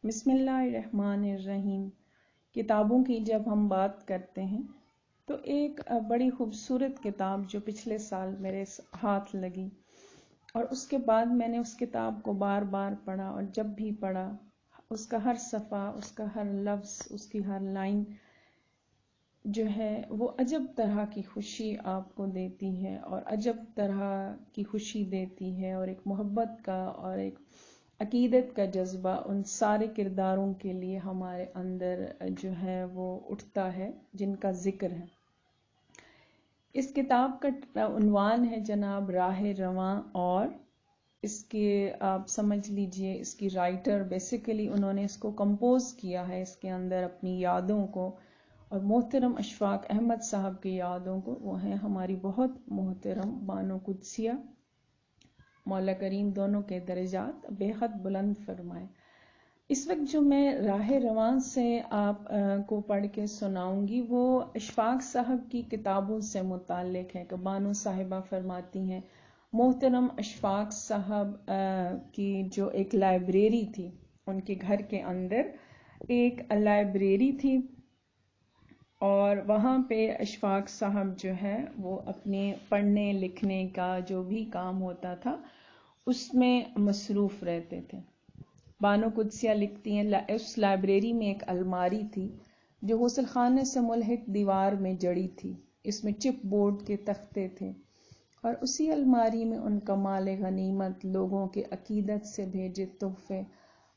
بسم اللہ الرحمن الرحیم۔ کتابوں کی جب ہم بات کرتے ہیں تو ایک بڑی خوبصورت کتاب جو پچھلے سال میرے ہاتھ لگی اور اس کے بعد میں نے اس کتاب کو بار بار پڑھا، اور جب بھی پڑھا اس کا ہر صفحہ، اس کا ہر لفظ، اس کی ہر لائن جو ہے وہ عجب طرح کی خوشی آپ کو دیتی ہے اور عجب طرح کی خوشی دیتی ہے، اور ایک محبت کا اور ایک عقیدت کا جذبہ ان سارے کرداروں کے لیے ہمارے اندر جو ہے وہ اٹھتا ہے جن کا ذکر ہے۔ اس کتاب کا عنوان ہے جناب راہ رواں، اور اس کے آپ سمجھ لیجئے اس کی رائٹر بیسیکلی انہوں نے اس کو کمپوز کیا ہے، اس کے اندر اپنی یادوں کو، اور محترم اشفاق احمد صاحب کی یادوں کو، وہ ہیں ہماری بہت محترم بانو قدسیہ، مولا کریم دونوں کے درجات بے حد بلند فرمائے۔ اس وقت جو میں راہ رواں سے آپ کو پڑھ کے سناؤں گی وہ اشفاق صاحب کی کتابوں سے متعلق ہے کہ بانو صاحبہ فرماتی ہیں محترم اشفاق صاحب کی جو ایک لائبریری تھی، ان کے گھر کے اندر ایک لائبریری تھی، اور وہاں پہ اشفاق صاحب جو ہے وہ اپنے پڑھنے لکھنے کا جو بھی کام ہوتا تھا اس میں مصروف رہتے تھے۔ بانو قدسیہ لکھتی ہیں اس لائبریری میں ایک الماری تھی جو غسل خانے سے ملحق دیوار میں جڑی تھی، اس میں چپ بورڈ کے تختے تھے، اور اسی الماری میں ان کا مال غنیمت، لوگوں کے عقیدت سے بھیجے تحفے،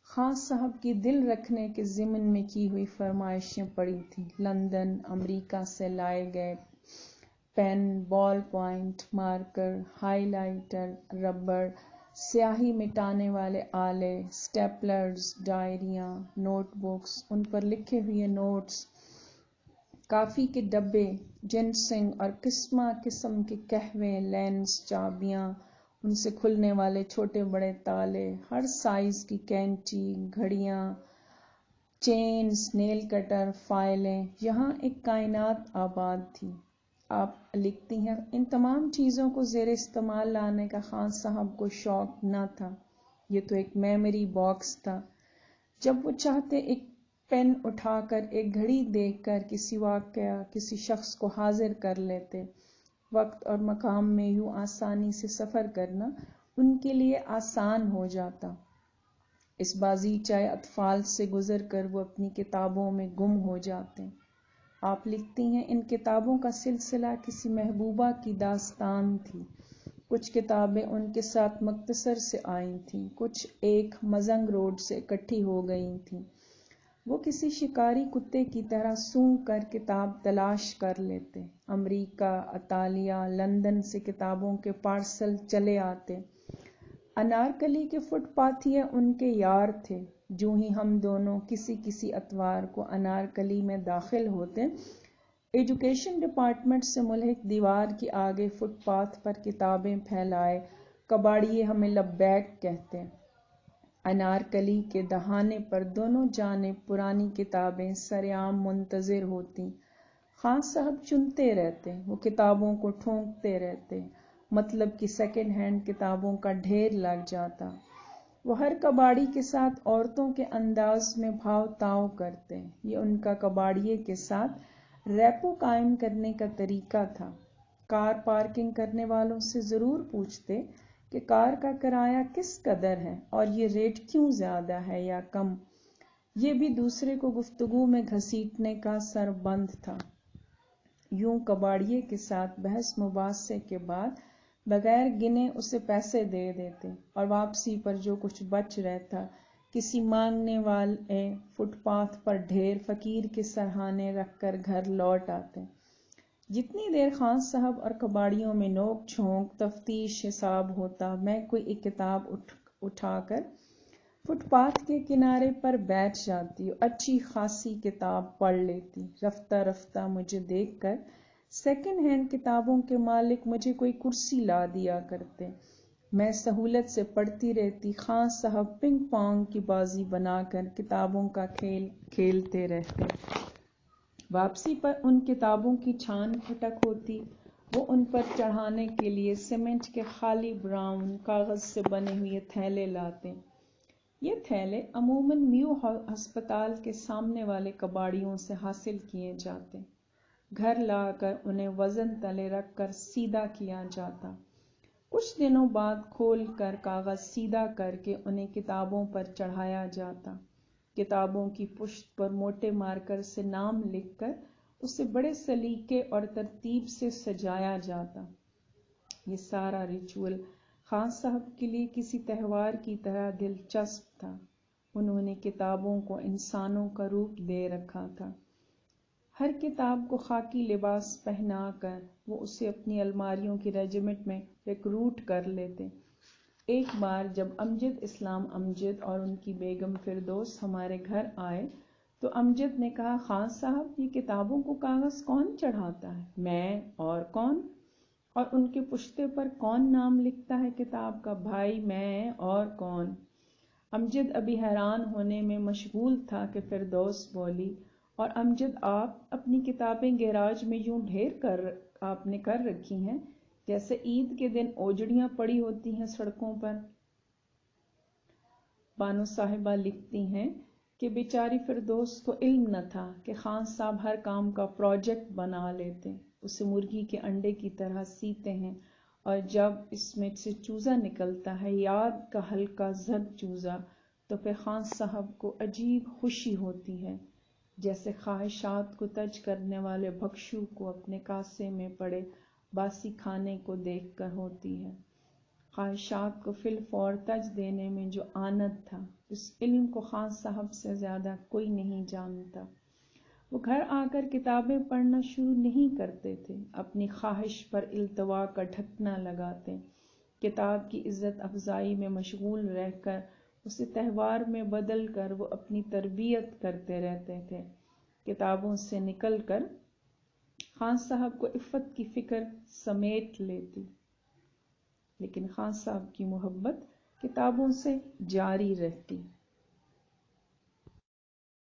خان صاحب کی دل رکھنے کے ضمن میں کی ہوئی فرمائشیں پڑی تھیں، لندن امریکہ سے لائے گئے pen, ball point, marker, highlighter, ربڑ، سیاہی مٹانے والے آلے، سٹیپلرز، ڈائریاں، نوٹ بکس، ان پر لکھے ہوئے نوٹس، کافی کے ڈبے، جنسنگ اور قسمہ قسم کے قہوے، لینس، چابیاں، ان سے کھلنے والے چھوٹے بڑے تالے، ہر سائز کی کینچی، گھڑیاں، چینز، نیل کٹر، فائلیں، یہاں ایک کائنات آباد تھی۔ آپ لکھتی ہیں ان تمام چیزوں کو زیر استعمال لانے کا خان صاحب کو شوق نہ تھا، یہ تو ایک میموری باکس تھا۔ جب وہ چاہتے ایک پین اٹھا کر، ایک گھڑی دیکھ کر کسی واقعہ، کسی شخص کو حاضر کر لیتے۔ وقت اور مقام میں یوں آسانی سے سفر کرنا ان کے لیے آسان ہو جاتا۔ اس بازیچہ اطفال سے گزر کر وہ اپنی کتابوں میں گم ہو جاتے۔ آپ لکھتی ہیں ان کتابوں کا سلسلہ کسی محبوبہ کی داستان تھی، کچھ کتابیں ان کے ساتھ مختصر سے آئی تھیں، کچھ ایک مزنگ روڈ سے اکٹھی ہو گئی تھیں۔ وہ کسی شکاری کتے کی طرح سونگھ کر کتاب تلاش کر لیتے، امریکہ، اطالیہ، لندن سے کتابوں کے پارسل چلے آتے۔ انارکلی کے فٹ پاتھیے ان کے یار تھے، جو ہی ہم دونوں کسی اتوار کو انارکلی میں داخل ہوتے، ایجوکیشن ڈپارٹمنٹ سے ملحق دیوار کی آگے فٹ پاتھ پر کتابیں پھیلائے کباڑیے ہمیں لبیک کہتے۔ انارکلی کے دہانے پر دونوں جانب پرانی کتابیں سرعام منتظر ہوتی، خان صاحب چنتے رہتے، وہ کتابوں کو ٹھونکتے رہتے، مطلب کہ سیکنڈ ہینڈ کتابوں کا ڈھیر لگ جاتا۔ وہ ہر کباڑی کے ساتھ عورتوں کے انداز میں بھاؤ تاؤ کرتے، یہ ان کا کباڑیے کے ساتھ ریپو قائم کرنے کا طریقہ تھا۔ کار پارکنگ کرنے والوں سے ضرور پوچھتے کہ کار کا کرایہ کس قدر ہے اور یہ ریٹ کیوں زیادہ ہے یا کم، یہ بھی دوسرے کو گفتگو میں گھسیٹنے کا سربند تھا۔ یوں کباڑیے کے ساتھ بحث مباحثے کے بعد بغیر گنے اسے پیسے دے دیتے، اور واپسی پر جو کچھ بچ رہتا کسی مانگنے والے فٹ پاتھ پر ڈھیر فقیر کے سرہانے رکھ کر گھر لوٹ آتے۔ جتنی دیر خان صاحب اور کباڑیوں میں نوک جھونک، تفتیش، حساب ہوتا، میں کوئی ایک کتاب اٹھا کر فٹ پاتھ کے کنارے پر بیٹھ جاتی اور اچھی خاصی کتاب پڑھ لیتی۔ رفتہ رفتہ مجھے دیکھ کر سیکنڈ ہینڈ کتابوں کے مالک مجھے کوئی کرسی لا دیا کرتے، میں سہولت سے پڑھتی رہتی، خان صاحب پنگ پونگ کی بازی بنا کر کتابوں کا کھیل کھیلتے رہتے۔ واپسی پر ان کتابوں کی چھان پھٹک ہوتی، وہ ان پر چڑھانے کے لیے سیمنٹ کے خالی براؤن کاغذ سے بنے ہوئے تھیلے لاتے۔ یہ تھیلے عموماً میو ہسپتال کے سامنے والے کباڑیوں سے حاصل کیے جاتے، گھر لا کر انہیں وزن تلے رکھ کر سیدھا کیا جاتا، کچھ دنوں بعد کھول کر کاغذ سیدھا کر کے انہیں کتابوں پر چڑھایا جاتا، کتابوں کی پشت پر موٹے مارکر سے نام لکھ کر اسے بڑے سلیقے اور ترتیب سے سجایا جاتا۔ یہ سارا ریچول خان صاحب کے لیے کسی تہوار کی طرح دلچسپ تھا۔ انہوں نے کتابوں کو انسانوں کا روپ دے رکھا تھا۔ ہر کتاب کو خاکی لباس پہنا کر وہ اسے اپنی الماریوں کی ریجیمنٹ میں ریکروٹ کر لیتے۔ ایک بار جب امجد اسلام امجد اور ان کی بیگم فردوس ہمارے گھر آئے تو امجد نے کہا، خان صاحب یہ کتابوں کو کاغذ کون چڑھاتا ہے؟ میں اور کون؟ اور ان کے پشتے پر کون نام لکھتا ہے کتاب کا؟ بھائی میں اور کون؟ امجد ابھی حیران ہونے میں مشغول تھا کہ فردوس بولی، اور امجد آپ اپنی کتابیں گیراج میں یوں ڈھیر کر آپ نے کر رکھی ہیں جیسے عید کے دن اوجڑیاں پڑی ہوتی ہیں سڑکوں پر۔ بانو صاحبہ لکھتی ہیں کہ بیچاری فردوس کو علم نہ تھا کہ خان صاحب ہر کام کا پروجیکٹ بنا لیتے، اسے مرغی کے انڈے کی طرح سیتے ہیں، اور جب اس میں سے چوزا نکلتا ہے، یاد کا ہلکا زرد چوزا، تو پھر خان صاحب کو عجیب خوشی ہوتی ہے، جیسے خواہشات کو تج کرنے والے بھکشو کو اپنے کاسے میں پڑے باسی کھانے کو دیکھ کر ہوتی ہے۔ خواہشات کو فی الفور تج دینے میں جو آنت تھا، اس علم کو خان صاحب سے زیادہ کوئی نہیں جانتا۔ وہ گھر آ کر کتابیں پڑھنا شروع نہیں کرتے تھے، اپنی خواہش پر التوا کا ڈھکنا لگاتے، کتاب کی عزت افزائی میں مشغول رہ کر اسے تہوار میں بدل کر وہ اپنی تربیت کرتے رہتے تھے۔ کتابوں سے نکل کر خان صاحب کو عفت کی فکر سمیٹ لیتی، لیکن خان صاحب کی محبت کتابوں سے جاری رہتی۔